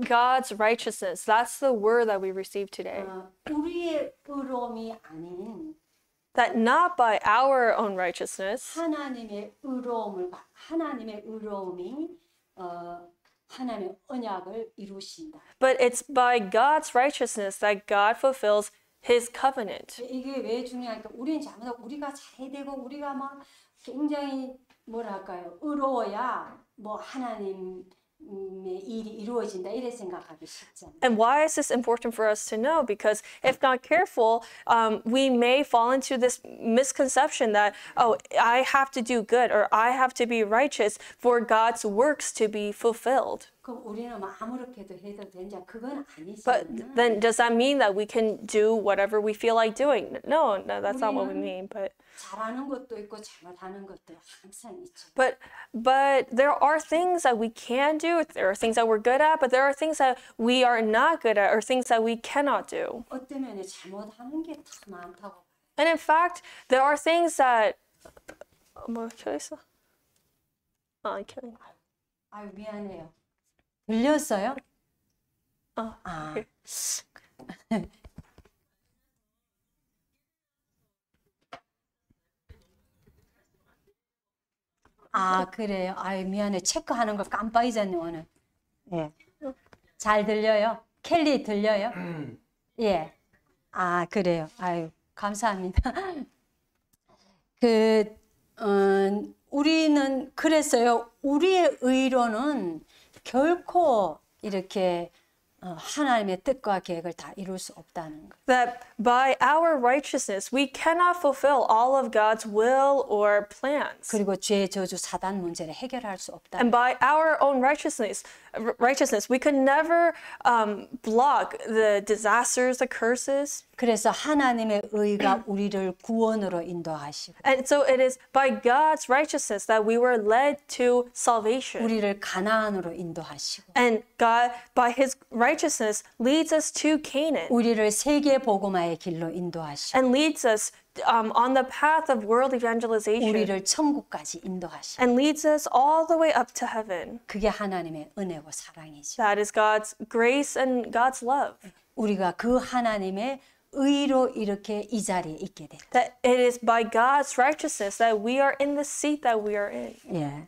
God's righteousness. That's the word that we received today. 우리의 의로움이 아닌 That not by our own righteousness, 하나님의 의로움이 하나님의 언약을 이루신다. but it's by God's righteousness that God fulfills His covenant. 이게 왜 중요하니까 우리는 잘못하고 우리가 잘되고 우리가 막 굉장히 뭐랄까요 의로워야 뭐 하나님의 일이 이루어진다 이래 생각하기 쉽잖아요. And why is this important for us to know? Because if not careful, we may fall into this misconception that, oh, I have to do good or I have to be righteous for God's works to be fulfilled. 그럼 우리는 아무렇게도 해도 되냐? 그건 아니죠. But then does that mean that we can do whatever we feel like doing? No, that's not what we mean. But 잘하는 것도 있고 잘못하는 것도 항상 있죠. But there are things that we can do. There are things that we're good at, but there are things that we are not good at, or things that we cannot do. 어떤 면에 잘못하는 게 더 많다고. And in fact, there are things that. 뭐 켜있어? 안 켜있네. 아유 미안해요. 들렸어요? 아. 아 그래요. 아유 미안해. 체크하는 걸 깜빡 잊었네 오늘. 예. 잘 들려요? 켈리 들려요? 예. 아 그래요. 아유 감사합니다. 우리는 그랬어요. 우리의 의로는 결코 이렇게 하나님의 뜻과 계획을 다 이룰 수 없다는 거. That by our righteousness we cannot fulfill all of God's will or plans. 그리고 죄, 저주, 사단 문제를 해결할 수 없다. And by our own righteousness, we could never block the disasters, the curses. 그래서 하나님의 의가 우리를 구원으로 인도하시고 And so it is by God's righteousness that we were led to salvation. 우리를 가나안으로 인도하시고 And God, by His righteousness, leads us to Canaan. 우리를 세계 복음화의 길로 인도하시고 And leads us on the path of world evangelization. 우리를 천국까지 인도하시고 And leads us all the way up to heaven. 그게 하나님의 은혜고 사랑이죠. That is God's grace and God's love. 우리가 그 하나님의 의로 이렇게 이 자리에 있게 됐다. That it is by God's righteousness that we are in the seat that we are in. 예.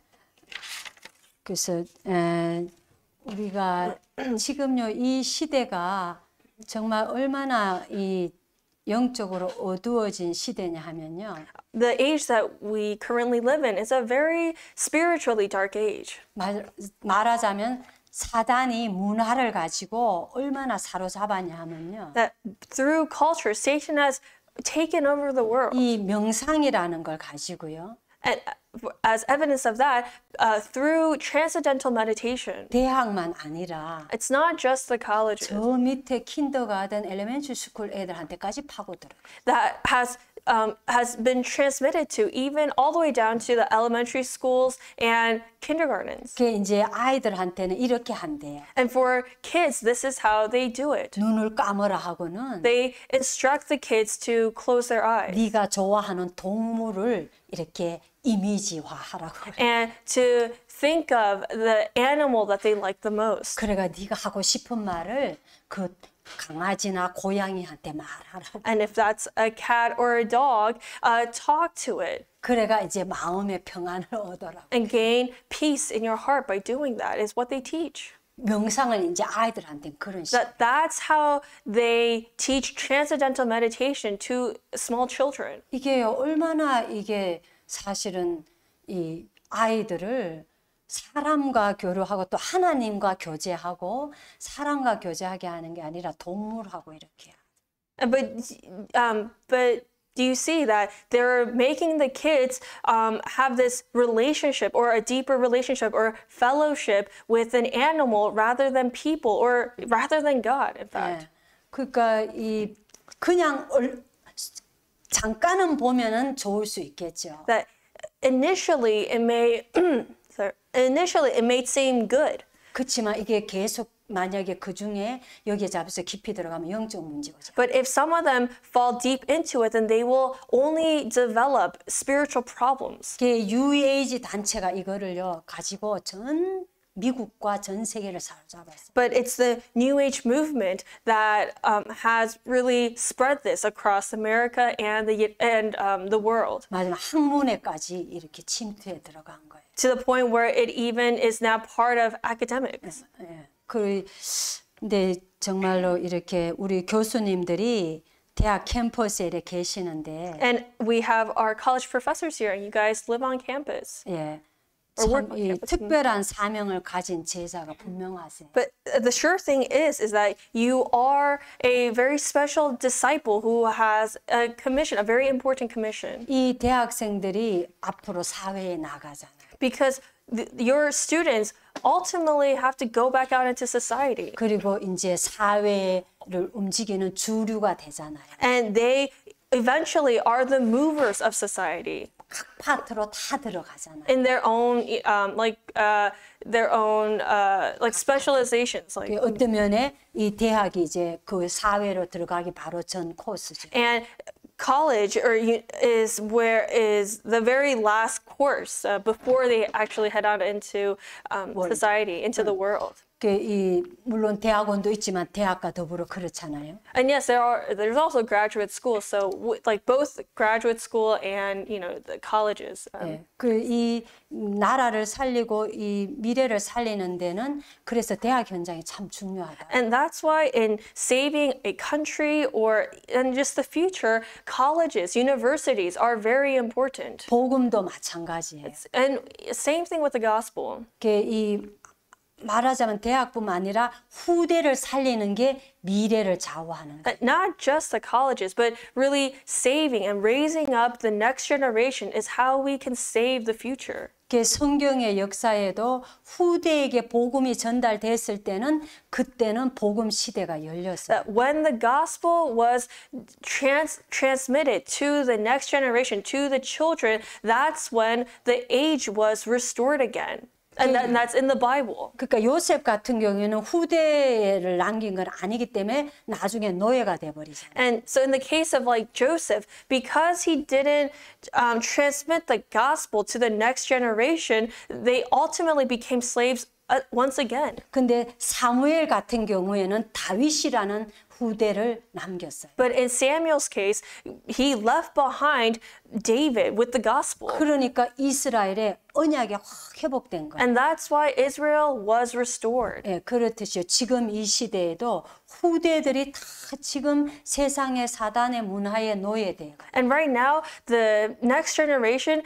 그래서 우리가 지금요 이 시대가 정말 얼마나 이 영적으로 어두워진 시대냐 하면요. The age that we currently live in is a very spiritually dark age. 말하자면 사단이 문화를 가지고 얼마나 사로잡았냐 하면요. That through culture, Satan has taken over the world. 이 명상이라는 걸 가지고요. And as evidence of that, through transcendental meditation, 대학만 아니라 it's not just the colleges 저 밑에 킨더가든 엘레멘터리 스쿨 애들한테까지 파고들어. that has been transmitted to even all the way down to the elementary schools and kindergartens. 그게 이제 아이들한테는 이렇게 한대요. And for kids, this is how they do it. 눈을 감으라 하고는 They instruct the kids to close their eyes 네가 좋아하는 동물을 이렇게 이미지화하라고. and to think of the animal that they like the most. 그래가 네가 하고 싶은 말을 그 강아지나 고양이한테 말하라고. And if that's a cat or a dog, talk to it 그래가 이제 마음의 평안을 얻어라. and gain peace in your heart by doing that is what they teach. 명상을 이제 아이들한테는 그런 식. That's how they teach transcendental meditation to small children. 이게요 얼마나 이게 사실은 이 아이들을 사람과 교류하고 또 하나님과 교제하고 사람과 교제하게 하는 게 아니라 동물하고 이렇게. But do you see that they're making the kids have this relationship or a deeper relationship or fellowship with an animal rather than people or rather than God, in fact. 네. 그러니까 이 그냥 잠깐은 보면은 좋을 수 있겠죠. That initially it may seem good. 그렇지만 이게 계속 만약에 그 중에 여기에 잡혀서 깊이 들어가면 영적 문제가 죠. But if some of them fall deep into it, then they will only develop spiritual problems. UAG 단체가 이거를요 가지고 전 미국과 전 세계를 사로잡았어요. But it's the New Age movement that has really spread this across America and the world 마지막 학문에까지 이렇게 침투해 들어간 거예요. to the point where it even is now part of academics. 예. 근데 정말로 이렇게 우리 교수님들이 대학 캠퍼스에 이렇게 계시는데, And we have our college professors here, and you guys live on campus. 예, Or work 참, on 이 campus. 특별한 사명을 가진 제자가 분명하세요. But the sure thing is that you are a very special disciple who has a commission, a very important commission. 이 대학생들이 앞으로 사회에 나가잖아요. Because your students ultimately have to go back out into society. 그리고 이제 사회를 움직이는 주류가 되잖아요. And they eventually are the movers of society 각 파트로 다 들어가잖아요. in their own, like specializations. Like, 어떤 면에 이 대학이 이제 그 사회로 들어가기 바로 전 코스죠. and college is the very last course before they actually head out into society, into the world. 물론 대학원도 있지만 대학과 더불어 그렇잖아요. And yes, there's also graduate schools. So like both graduate school and the colleges. 예, 이 나라를 살리고 이 미래를 살리는 데는 그래서 대학 현장이 참 중요하다. And that's why in saving a country and just the future, colleges, universities are very important. 복음도 마찬가지예요. And same thing with the gospel. 이 말하자면 대학뿐만 아니라 후대를 살리는 게 미래를 좌우하는 거예요. Not just the colleges, but really saving and raising up the next generation is how we can save the future. 성경의 역사에도 후대에게 복음이 전달됐을 때는 그때는 복음 시대가 열렸어요. That when the gospel was transmitted to the next generation, to the children, that's when the age was restored again. And that's in the Bible. 그러니까 요셉 같은 경우에는 후대를 남긴 건 아니기 때문에 나중에 노예가 돼 버리잖아요. And so in the case of like Joseph, because he didn't transmit the gospel to the next generation, they ultimately became slaves once again. 근데 사무엘 같은 경우에는 다윗이라는 후대를 남겼어요. But in Samuel's case, he left behind David with the gospel. 그러니까 이스라엘의 언약이 확 회복된 거예요. And that's why Israel was restored. 예, 그렇듯이요. 지금 이 시대에도 후대들이 다 지금 세상의 사단의 문화에 노예돼요. And right now, the next generation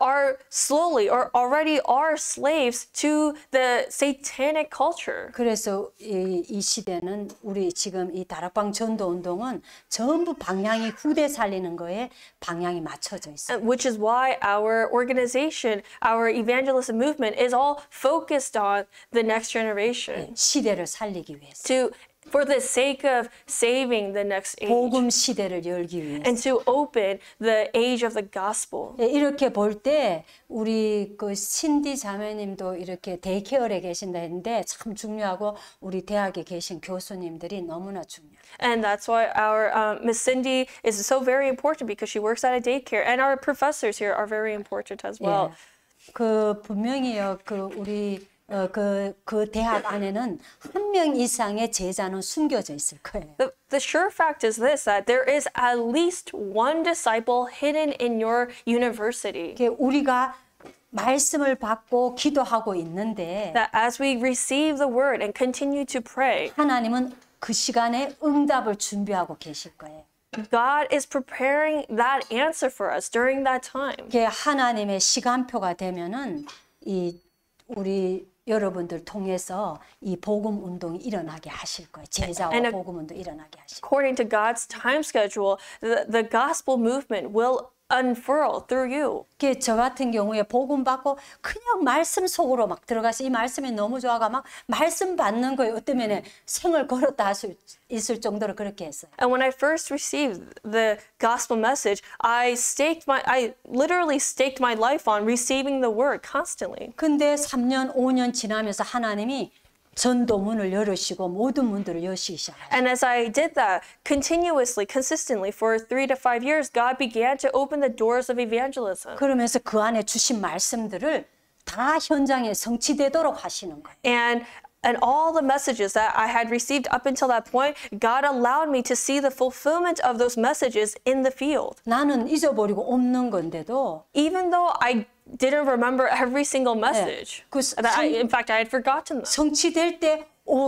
are slowly or already are slaves to the satanic culture. 그래서 이 시대는 우리 지금 이 다락방 전도 운동은 전부 방향이 후대 살리는 거에 방향이 맞춰져 있어요. Which is why our organization, our evangelism movement is all focused on the next generation. 시대를 살리기 위해서. For the sake of saving the next age. 복음 시대를 열기 위해서. And to open the age of the gospel. 이렇게 볼 때 우리 그 신디 자매님도 이렇게 데이케어에 계신다 했는데 참 중요하고 우리 대학에 계신 교수님들이 너무나 중요해요. And that's why our Miss Cindy is so very important because she works at a daycare, and our professors here are very important as well. 예, 그 분명히요. 우리 그 대학 안에는 한 명 이상의 제자는 숨겨져 있을 거예요. The sure fact is this, that there is at least one disciple hidden in your university. 우리가 말씀을 받고 기도하고 있는데 That as we receive the word and continue to pray, 하나님은 그 시간에 응답을 준비하고 계실 거예요. God is preparing that answer for us during that time. 하나님의 시간표가 되면은 우리 여러분들 통해서 이 복음 운동이 일어나게 하실 거예요. 제자와 복음 운동 일어나게 하실 거예요. According to God's time schedule, the gospel movement will unfurl through you. 저 같은 경우에 복음 받고 그냥 말씀 속으로 막 들어가서 이 말씀이 너무 좋아가 막 말씀 받는 거에 어떤 면에 생을 걸었다 할 수 있을 정도로 그렇게 했어요. And when I first received the gospel message, I literally staked my life on receiving the word constantly. 근데 3년, 5년 지나면서 하나님이 전도 문을 열으시고 모든 문들을 여시기 시작하셨어요. And as I did that continuously, consistently for 3 to 5 years, God began to open the doors of evangelism. 그러면서 그 안에 주신 말씀들을 다 현장에 성취되도록 하시는 거예요. And all the messages that I had received up until that point, God allowed me to see the fulfillment of those messages in the field. 나는 잊어버리고 없는 건데도 Even though I didn't remember every single message. 그 In fact, I had forgotten them. 성취될 때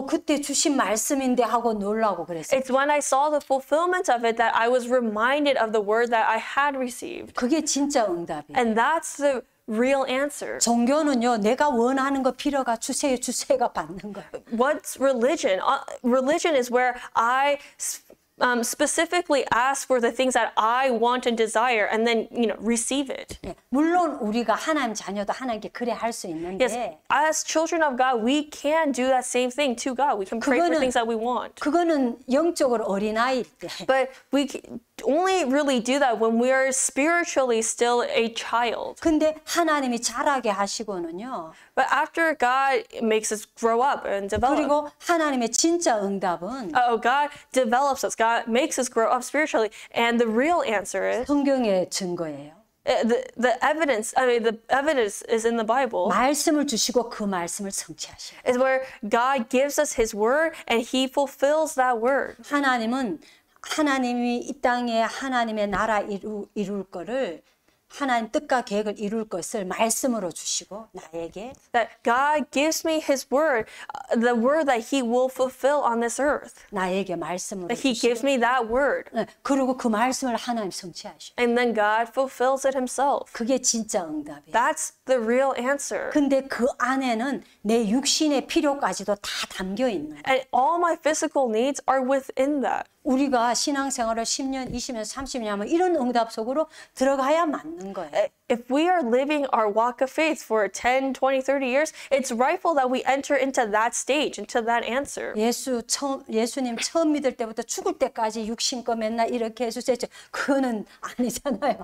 그때 주신 말씀인데 하고 놀라고 그랬어요. It's when I saw the fulfillment of it that I was reminded of the word that I had received. 그게 진짜 응답이에요. And that's the real answer. 종교는요, 내가 원하는 거 빌어가 주세요가 받는 거예요. What's religion? Religion is where I specifically ask for the things that I want and desire, and then receive it. 예, 물론 우리가 하나님 자녀도 하나님께 그래 할 수 있는데, Yes, as children of God, we can do that same thing to God. We can pray for things that we want. 그거는 영적으로 어린아이일 때. But we only really do that when we are spiritually still a child. 근데 하나님이 자라게 하시고는요. But after God makes us grow up and develop, 그리고 하나님의 진짜 응답은 God develops us. God makes us grow up spiritually. And the real answer is 성경의 증거예요. the evidence. I mean, the evidence is in the Bible. 말씀을 주시고 그 말씀을 성취하셔요. Is where God gives us His word and He fulfills that word. 하나님이 이 땅에 하나님의 나라 이룰 거를 하나님 뜻과 계획을 이룰 것을 말씀으로 주시고 나에게 That God gives me His word, the word that He will fulfill on this earth. 나에게 말씀으로 That He 주시고 gives me that word. 그리고 그 말씀을 하나님 성취하셔. And then God fulfills it Himself. 그게 진짜 응답이에요. That's the real answer. 근데 그 안에는 내 육신의 필요까지도 다 담겨 있는 거예요. And all my physical needs are within that. 우리가 신앙생활을 10년, 20년, 30년 하면 이런 응답 속으로 들어가야 맞는 거예요. If we are living our walk of faith for 10, 20, 30 years, it's rightful that we enter into that stage, into that answer. 예수님 처음 믿을 때부터 죽을 때까지 육신 거 맨날 이렇게 해주세요. 그거는 아니잖아요.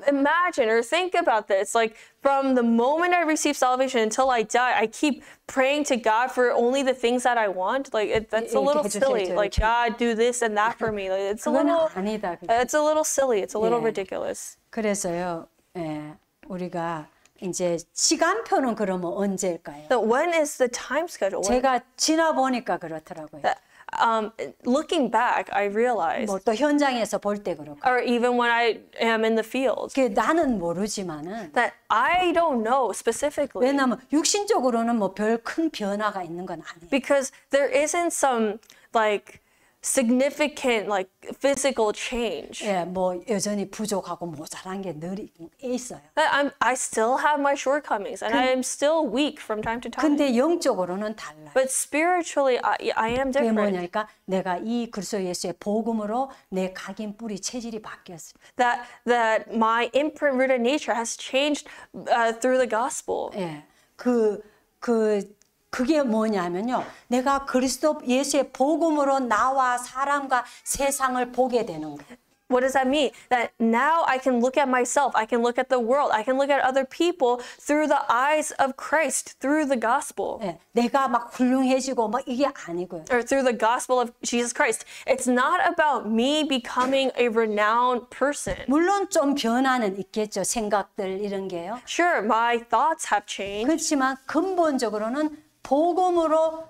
Imagine or think about this. Like from the moment I receive salvation until I die, I keep praying to God for only the things that I want. Like that's a little silly. Like God, do this and that for me. Like, it's a little silly. It's a little ridiculous. 그래서요, 우리가 이제 시간표는 그러면 언제일까요? So when is the time schedule? 제가 지나 보니까 그렇더라고요. Looking back, I realized, 뭐 또 현장에서 볼 때 그렇고. or even when I am in the field, 나는 모르지만은. that I don't know specifically. 왜냐하면 육신적으로는 뭐 별 큰 변화가 있는 건 아니에요. Because there isn't some like significant like physical change. 예, 뭐 여전히 부족하고 모자란 게 늘 있어요. I still have my shortcomings and I am still weak from time to time. 근데 영적으로는 달라요. But spiritually, I am 그게 different. 뭐냐니까 내가 이 그리스도 예수의 복음으로 내 각인 뿌리 체질이 바뀌었어요. That my imprint rooted nature has changed through the gospel. 예, 그게 뭐냐면요. 내가 그리스도 예수의 복음으로 나와 사람과 세상을 보게 되는 거예요. What does that mean? That now I can look at myself, I can look at the world, I can look at other people through the eyes of Christ, through the gospel. 예, 내가 막 훌륭해지고 막 이게 아니고요. Or through the gospel of Jesus Christ. It's not about me becoming a renowned person. 물론 좀 변화는 있겠죠. 생각들 이런 게요. Sure, my thoughts have changed. 그렇지만 근본적으로는 복음으로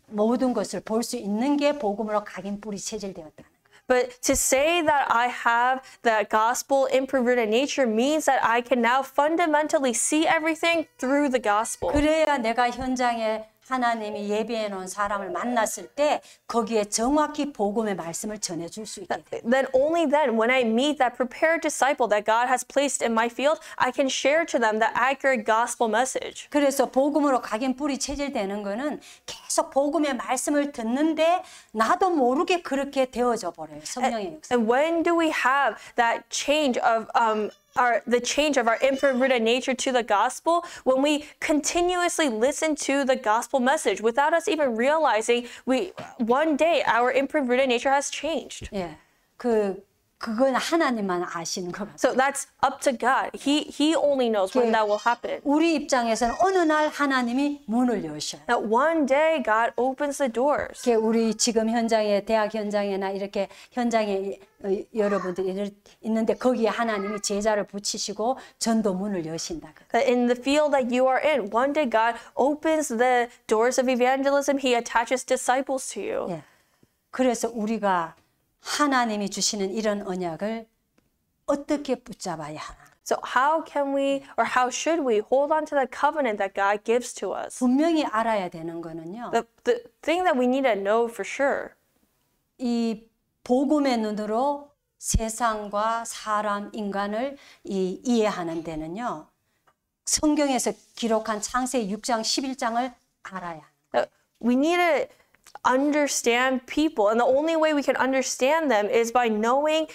모든 것을 볼 수 있는 게 복음으로 각인 뿌리 체질되었다. But to say that I have that gospel imprint rooted nature means that I can now fundamentally see everything through the gospel. 그래야 내가 현장에 하나님이 예비해 놓은 사람을 만났을 때 거기에 정확히 복음의 말씀을 전해 줄 수 있게 돼요. Then only then when I meet that prepared disciple that God has placed in my field, I can share to them the accurate gospel message. 그래서 복음으로 각인 뿌리 체질되는 거는 계속 복음의 말씀을 듣는데 나도 모르게 그렇게 되어져 버려요. 성령의 역사. And when do we have that change of the change of our imprint rooted nature to the gospel? When we continuously listen to the gospel message without us even realizing one day our imprint rooted nature has changed. 예, 그건 하나님만 아시는 것 같아요. So that's up to God. He only knows when that will happen. 우리 입장에서는 어느 날 하나님이 문을 여셔요. That one day God opens the doors. 우리 지금 현장에 대학 현장이나 이렇게 현장에 여러분들이 있는데 거기에 하나님이 제자를 붙이시고 전도 문을 여신다. That in the field that you are in, one day God opens the doors of evangelism. He attaches disciples to you. 예. 그래서 우리가 하나님이 주시는 이런 언약을 어떻게 붙잡아야 하나? So how can we or how should we hold on to the covenant that God gives to us? 분명히 알아야 되는 거는요. The thing that we need to know for sure. 이 복음의 눈으로 세상과 사람, 인간을 이해하는 데는요. 성경에서 기록한 창세기 6장, 11장을 알아야 합니다. We need to understand people, and the only way we can understand them is by knowing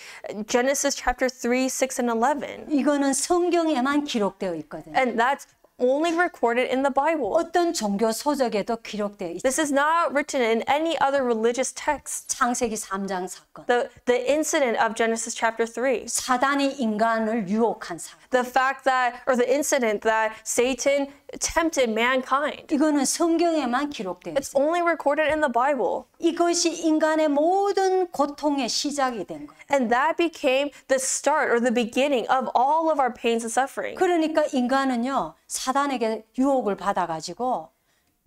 Genesis chapter 3, 6, and 11. 이거는 성경에만 기록되어 있거든요. And that's only recorded in the Bible. 어떤 종교 서적에도 기록되어 있어요. This is not written in any other religious text. 창세기 3장 사건. The incident of Genesis chapter 3. 사단이 인간을 유혹한 사건. The fact that, or the incident that Satan tempted mankind. 이거는 성경에만 기록되어 It's 있어요. only recorded in the Bible. 이것이 인간의 모든 고통의 시작이 된 거예요. And that became the start or the beginning of all of our pains and suffering. 그러니까 인간은요, 사단에게 유혹을 받아가지고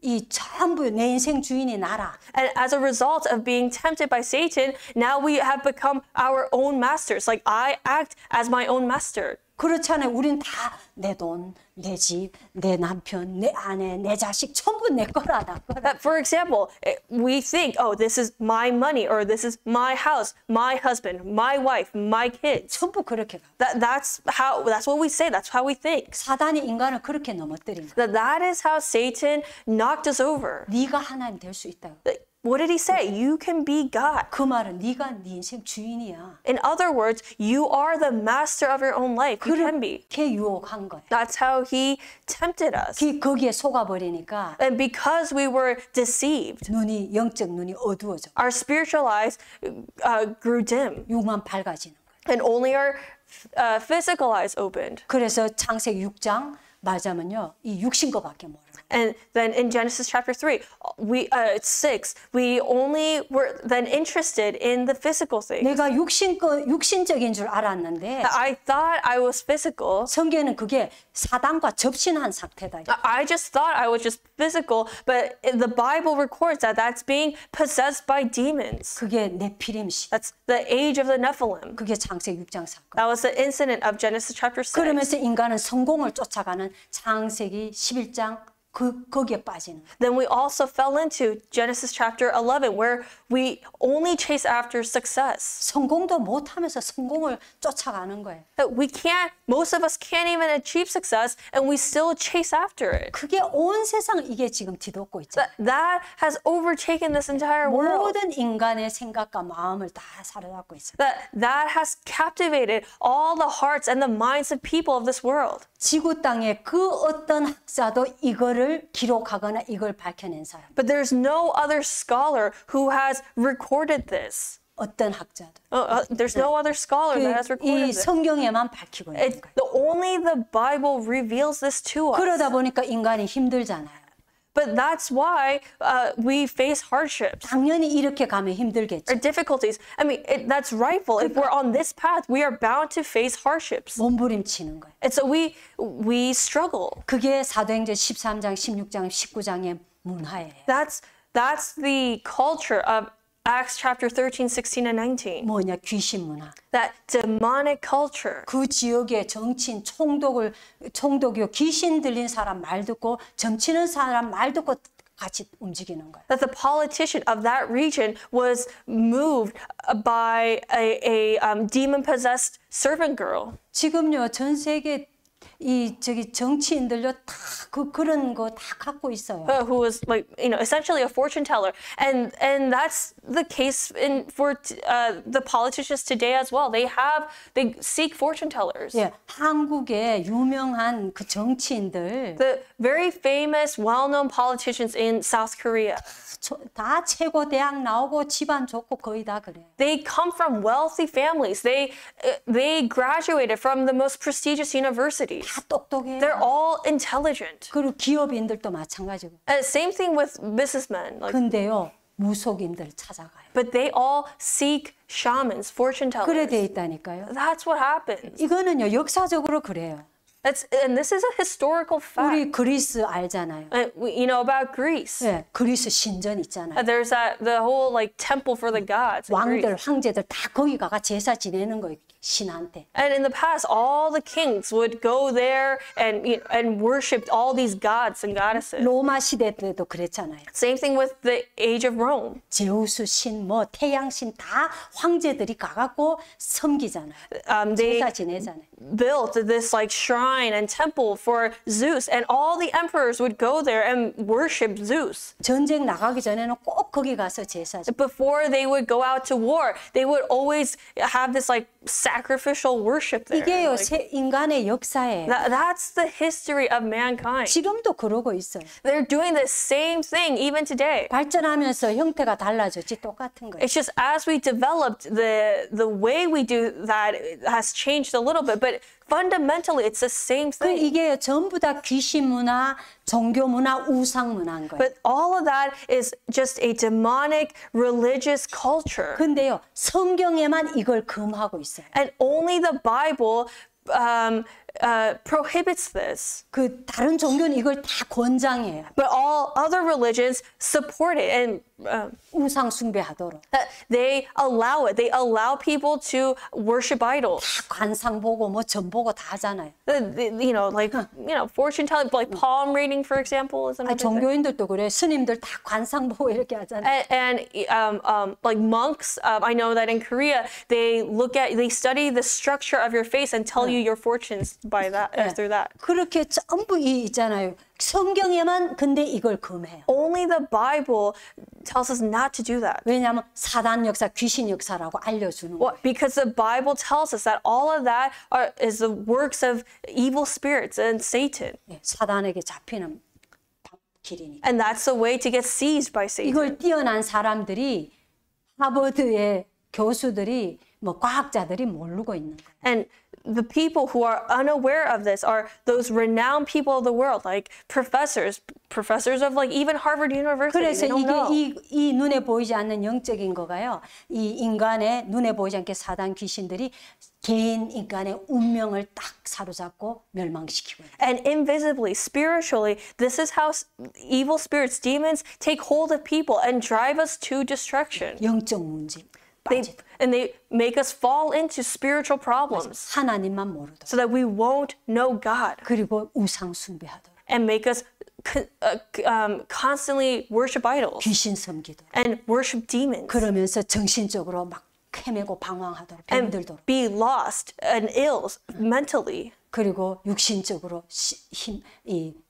이 전부 내 인생 주인이 나라. And as a result of being tempted by Satan, now we have become our own masters. Like, I act as my own master. 그렇잖아요. 우린 다 내 돈, 내 집, 내 남편, 내 아내, 내 자식 전부 내 거라다. That, for example, we think, oh, this is my money, or this is my house, my husband, my wife, my kids. 전부 그렇게 가. That's what we say. That's how we think. 사단이 인간을 그렇게 넘어뜨린 거야. That is how Satan knocked us over. 네가 하나님 될 수 있다고. What did he say? You can be God. 그 말은 네가 네 인생 주인이야. In other words, you are the master of your own life. You can be. 그렇게 유혹한 거야. That's how he tempted us. 거기에 속아버리니까 And because we were deceived, 눈이 영적 눈이 어두워져. our spiritual eyes grew dim, 육만 밝아지는 거야. and only our physical eyes opened. 그래서 창세기 6장 말하자면요, 이 육신 거밖에 몰라. And then in Genesis chapter 3, 6, we only were then interested in the physical things. 내가 육신적인 줄 알았는데 I thought I was physical. 성경은 그게 사단과 접신한 상태다. I just thought I was just physical, but the Bible records that that's being possessed by demons. 그게 네피림시. That's the age of the Nephilim. 그게 창세기 6장 사건. That was the incident of Genesis chapter 6. 그러면서 인간은 성공을 쫓아가는 창세기 11장 거기에 빠지는 거예요. Then we also fell into Genesis chapter 11, where we only chase after success. 성공도 못하면서 성공을 쫓아가는 거예요. Most of us can't even achieve success, and we still chase after it. 그게 온 세상 이게 지금 뒤덮고 있잖아요. That has overtaken this entire world. 모든 인간의 생각과 마음을 다 사로잡고 있어요. That has captivated all the hearts and the minds of people of this world. 지구 땅에 그 어떤 학자도 이거를 기록하거나 이걸 밝혀낸 사람. But there's no other scholar who has recorded this. 어떤 학자도. There's no other scholar that has recorded 이 this. 성경에만 밝히고 있는 거예요. Only the Bible reveals this to us. 그러다 보니까 인간이 힘들잖아요. But that's why we face hardships. 당연히 이렇게 가면 힘들겠죠. Or difficulties. I mean, that's rightful. If we're on this path, we are bound to face hardships. 몸부림치는 거예요. And so we struggle. 그게 사도행전 13장, 16장, 19장의 문화예요. That's the culture of Acts chapter 13, 16, and 19. 뭐냐? 귀신 문화. That demonic culture. 그 지역의 정치인, 총독이요, 귀신 들린 사람 말 듣고 점치는 사람 말 듣고 같이 움직이는 거예요. That the politician of that region was moved by a demon-possessed servant girl. 지금요, 전 세계 이 저기 정치인들요 다 그런 거 다 갖고 있어요. Who was like, essentially a fortune teller, and that's the case for the politicians today as well. They seek fortune tellers. 예, 한국의 유명한 그 정치인들 The very famous, well-known politicians in South Korea. 다 최고 대학 나오고 집안 좋고 거의 다 그래요. They come from wealthy families. They graduated from the most prestigious universities. 다 똑똑해요. They're all intelligent. 그리고 기업인들도 마찬가지고. Same thing with businessmen. Like, 근데요 무속인들 찾아가요. but they all seek shamans, fortune tellers. 그래 돼 있다니까요. That's what happens. 이거는요 역사적으로 그래요. And this is a historical fact. 우리 그리스 알잖아요. You know about Greece. 예, 그리스 신전 있잖아요. There's the whole like temple for the gods. In Greece. 왕들, 황제들 다 거기 가가 제사 지내는 거예요. 신한테. And in the past, all the kings would go there and worship all these gods and goddesses. 로마 시대 때도 그랬잖아요. Same thing with the age of Rome. 제우스 신, 뭐 태양신 다 황제들이 가갖고 섬기잖아요. They 제사 지내잖아요. built this like shrine and temple for Zeus, and all the emperors would go there and worship Zeus. 전쟁 나가기 전에는 꼭 거기 가서 제사 지내. Before they would go out to war, they would always have this like sacrificial worship there. 이게요 Like, 인간의 역사예요. that's the history of mankind. 지금도 그러고 있어요. They're doing the same thing even today. 발전하면서 형태가 달라졌지 똑같은 거예요. It's just as we developed, the way we do that has changed a little bit, but fundamentally it's the same 그 thing. 이게 전부 다 귀신 문화, 종교 문화, 우상 문화인 거예요. But all of that is just a demonic religious culture. 근데요 성경에만 이걸 금하고 있어요. And only the Bible prohibits this. 그 다른 종교는 이걸 다 권장해요. But all other religions support it and 우상 숭배하도록. they allow it. They allow people to worship idols. 다 관상 보고 뭐 점 보고 다 하잖아요. Fortune telling, like palm reading, for example, is 아, another thing. 종교인들도 그래. 스님들 다 관상 보고 이렇게 하잖아요. And like monks, I know that in Korea they study the structure of your face and tell you your fortunes by that through that. 그렇게 전부 이 있잖아요. 성경에만 근데 이걸 금해요. Only the Bible tells us not to do that. 왜냐하면 사단 역사, 귀신 역사라고 알려주는 거예요. Well, because the Bible tells us that all of that is the works of evil spirits and Satan. 사단에게 잡히는 길이니까. And that's the way to get seized by Satan. 이걸 뛰어난 사람들이 하버드의 교수들이 뭐 과학자들이 모르고 있는 거예요. And the people who are unaware of this are those renowned people of the world, like professors of like even Harvard University. 그래서 They don't know. 이 눈에 보이지 않는 영적인 거가요. 이 인간의 눈에 보이지 않게 사단 귀신들이 개인 인간의 운명을 딱 사로잡고 멸망시키고 있어요. And invisibly, spiritually, this is how evil spirits, demons take hold of people and drive us to destruction. 영적 문제. And they make us fall into spiritual problems 하나님만 모르도록. so that we won't know God 그리고 우상 숭배하도록. and make us constantly worship idols 귀신 섬기도록. and worship demons 그러면서 정신적으로 막 헤매고 방황하도록 and 병들도록. be lost and ill mentally 그리고 육신적으로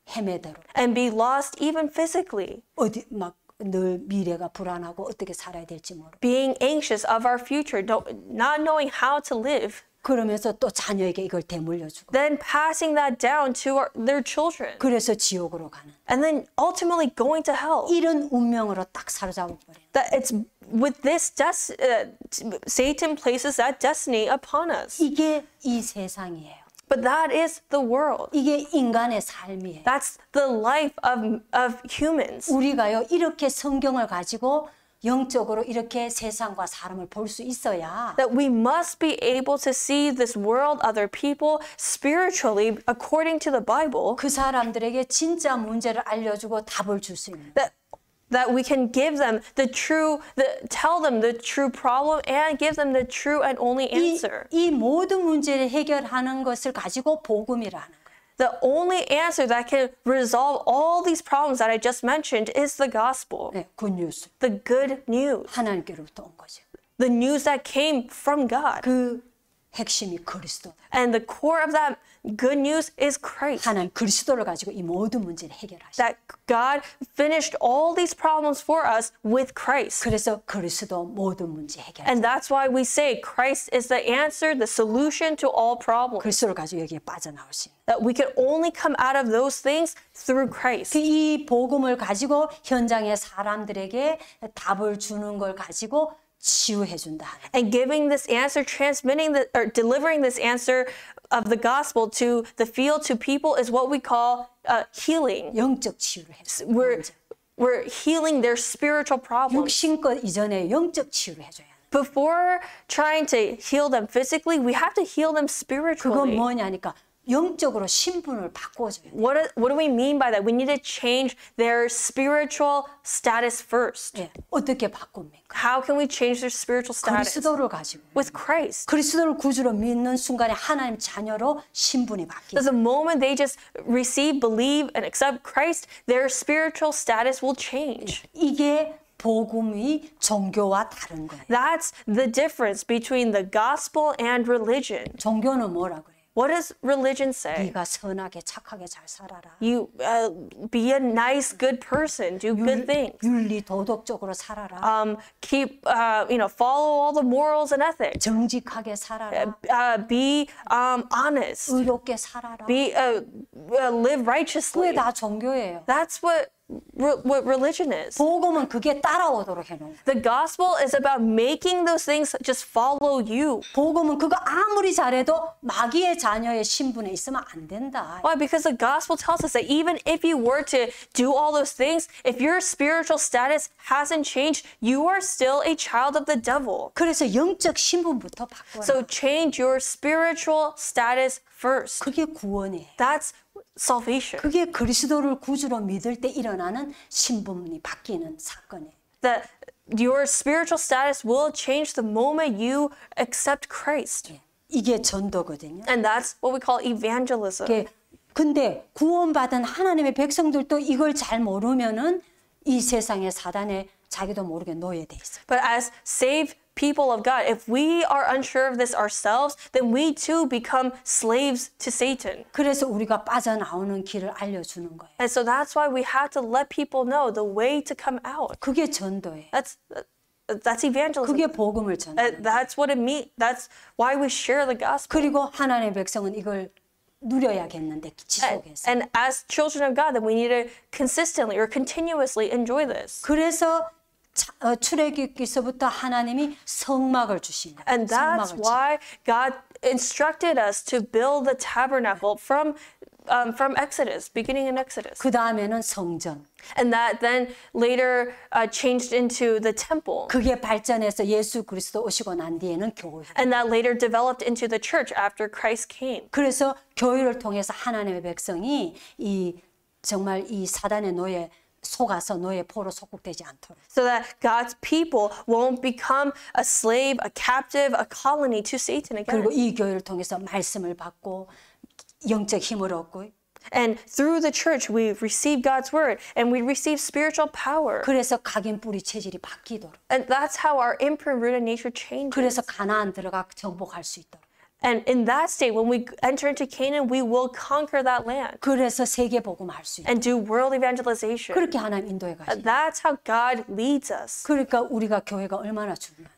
헤매도록. and be lost even physically, 어디 막 늘 미래가 불안하고 어떻게 살아야 될지 모르고. being anxious of our future, not knowing how to live, 그러면서 또 자녀에게 이걸 대물려주고. then passing that down to their children, 그래서 지옥으로 가는. and then ultimately going to hell. 이런 운명으로 딱 사로잡아 버려요. That it's with this Satan places that destiny upon us. 이게 이 세상이에요. But that is the world. 이게 인간의 삶이에요. That's the life of humans. 우리가요 이렇게 성경을 가지고 영적으로 이렇게 세상과 사람을 볼 수 있어야 That we must be able to see this world, other people, spiritually according to the Bible. 그 사람들에게 진짜 문제를 알려주고 답을 줄 수 있는. That we can give them tell them the true problem and give them the true and only answer. 이 모든 문제를 해결하는 것을 가지고 복음이라는 거예요. The only answer that can resolve all these problems that I just mentioned is the gospel. 네, 굿뉴스. The good news. 하나님께로부터 온 거죠. The news that came from God. 그 핵심이 그리스도다. And the core of that good news is Christ. 하나님 그리스도를 가지고 이 모든 문제를 해결하시고 That God finished all these problems for us with Christ. 그래서 그리스도 모든 문제 해결. And that's why we say Christ is the answer, the solution to all problems. 그리스도를 가지고 여기에 빠져나올 수 있는. That we can only come out of those things through Christ. 이 복음을 가지고 현장의 사람들에게 답을 주는 걸 가지고 치유해 준다. And giving this answer, transmitting the, or delivering this answer of the gospel to the field, to people, is what we call healing. 영적 치유를 해줘. We're healing their spiritual problems. 육신껏 이전에 영적 치유를 해줘야 해. Before trying to heal them physically, we have to heal them 그건 spiritually. 뭐냐니까 영적으로 신분을 바꿔줘야 돼. What do we mean by that? We need to change their spiritual status first. 예, 어떻게 바꿉니까? How can we change their spiritual status? 그리스도를 가지고 With Christ. 그리스도를 구주로 믿는 순간에 하나님 자녀로 신분이 바뀌어. Because the moment they just receive, believe, and accept Christ, their spiritual status will change. 이게 복음이 종교와 다른 거예요. That's the difference between the gospel and religion. 종교는 뭐라 그래요? What does religion say? 네가 선하게 착하게 잘 살아라. You be a nice, good person, do good things. 윤리 도덕적으로 살아라. Keep, follow all the morals and ethics. 정직하게 살아라. Be honest. 의롭게 살아라. Live righteously. 그게 다 종교예요. That's what religion is. 복음은 그게 따라오도록 해놓은. The gospel is about making those things just follow you. 복음은 그거 아무리 잘해도 마귀의 자녀의 신분에 있으면 안 된다. Why? Because the gospel tells us that even if you were to do all those things, if your spiritual status hasn't changed, you are still a child of the devil. 그래서 영적 신분부터 바꿔라. So change your spiritual status first. 그게 구원이에요. That's salvation. 그게 그리스도를 구주로 믿을 때 일어나는 신분이 바뀌는 사건이에요. That your spiritual status will change the moment you accept Christ. 이게 전도거든요. And that's what we call evangelism. 근데 구원받은 하나님의 백성들도 이걸 잘 모르면은 이 세상의 사단에 자기도 모르게 노예돼 있어요. But as saved people of God, if we are unsure of this ourselves, then we too become slaves to Satan. 그래서 우리가 빠져나오는 길을 알려주는 거예요. And so that's why we have to let people know the way to come out. 그게 전도예요. That's evangelism. 그게 복음을 전하는 거예요. That's what it means. That's why we share the gospel. 그리고 하나님의 백성은 이걸 누려야겠는데 지속해서. And as children of God, then we need to consistently or continuously enjoy this. 그래서 출애굽기서부터 하나님이 성막을 주신 거예요. And that's why God instructed us to build the tabernacle from Exodus, beginning in Exodus. 그 다음에는 성전. And that then later changed into the temple. 그게 발전해서 예수 그리스도 오시고 난 뒤에는 교회. And that later developed into the church after Christ came. 그래서 교회를 통해서 하나님의 백성이 정말 이 사단의 노예 속아서 노예 포로 속국되지 않도록. So that God's people won't become a slave, a captive, a colony to Satan again. 그리고 이 교회를 통해서 말씀을 받고 영적 힘을 얻고. And through the church, we receive God's word and we receive spiritual power. 그래서 각인 뿌리 체질이 바뀌도록. And that's how our imprint rooted nature changes. 그래서 가나안 들어가 정복할 수 있도록. And in that state, when we enter into Canaan, we will conquer that land. 그래서 세계 복음할 수 있도록. And do world evangelization. 그렇게 하나님 인도해 가시. That's how God leads us. 그러니까 우리가 교회가 얼마나 중요해.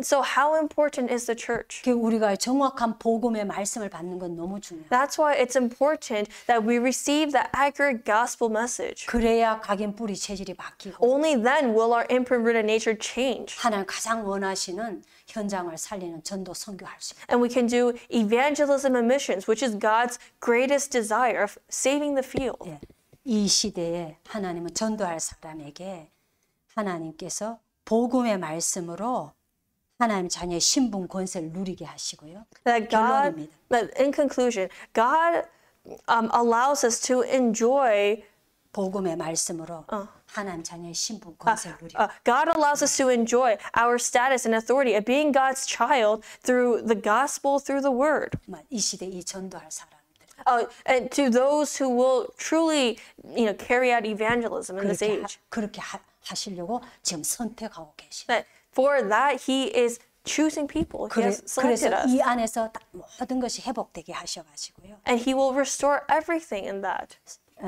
So how important is the church? 우리가 정확한 복음의 말씀을 받는 건 너무 중요해. That's why it's important that we receive the accurate gospel message. 그래야 각인 뿌리 체질이 바뀌고. Only then will our imprint rooted nature change. 하나님 가장 원하시는 현장을 살리는 전도 선교할 수 있어요. And we can do evangelism and missions, which is God's greatest desire of saving the field. 이 시대에 하나님은 전도할 사람에게 하나님께서 복음의 말씀으로 하나님 자녀의 신분 권세를 누리게 하시고요. That God, in conclusion, God allows us to enjoy 복음의 말씀으로 하나님 자녀의 신분 권세를 누리고. God allows us to enjoy our status and authority of being God's child through the gospel, through the word. 이 시대 이 전도할 사람들. And to those who will truly, carry out evangelism in this age. 그렇게 하시려고 지금 선택하고 계십니다. That for that, He is choosing people. He has selected 그래서 us. 이 안에서 딱 모든 것이 회복되게 하셔가지고요. And He will restore everything in that.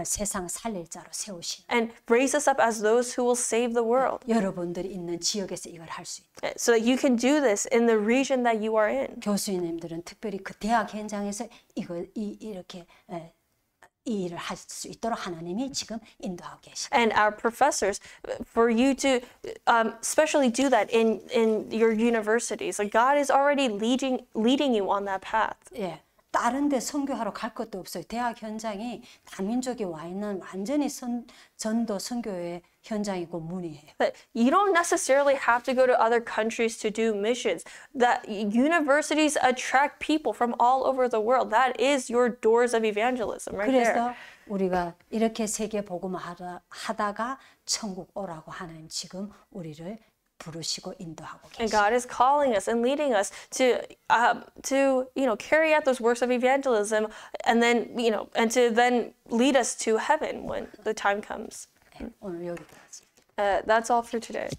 세상 살릴 자로 세우신. And raise us up as those who will save the world. 여러분들이 있는 지역에서 이걸 할 수 있다. So that you can do this in the region that you are in. 교수님들은 특별히 그 대학 현장에서 이렇게 이 일을 할 수 있도록 하나님이 지금 인도하고 계십니다. And our professors, for you to especially do that in your universities. Like God is already leading you on that path. 예. 다른 데 선교하러 갈 것도 없어요. 대학 현장이 다민족이 와 있는 완전히 전도 선교의 현장이고 문이에요. But you don't necessarily have to go to other countries to do missions. That universities attract people from all over the world. That is your doors of evangelism right there. 그래서 우리가 이렇게 세계 복음 하다가 천국 오라고 하나님 지금 우리를 부르시고 인도하고 And 계십니다. God is calling us and leading us to carry out those works of evangelism, and then and to then lead us to heaven when the time comes. 오늘 여기까지. That's all for today.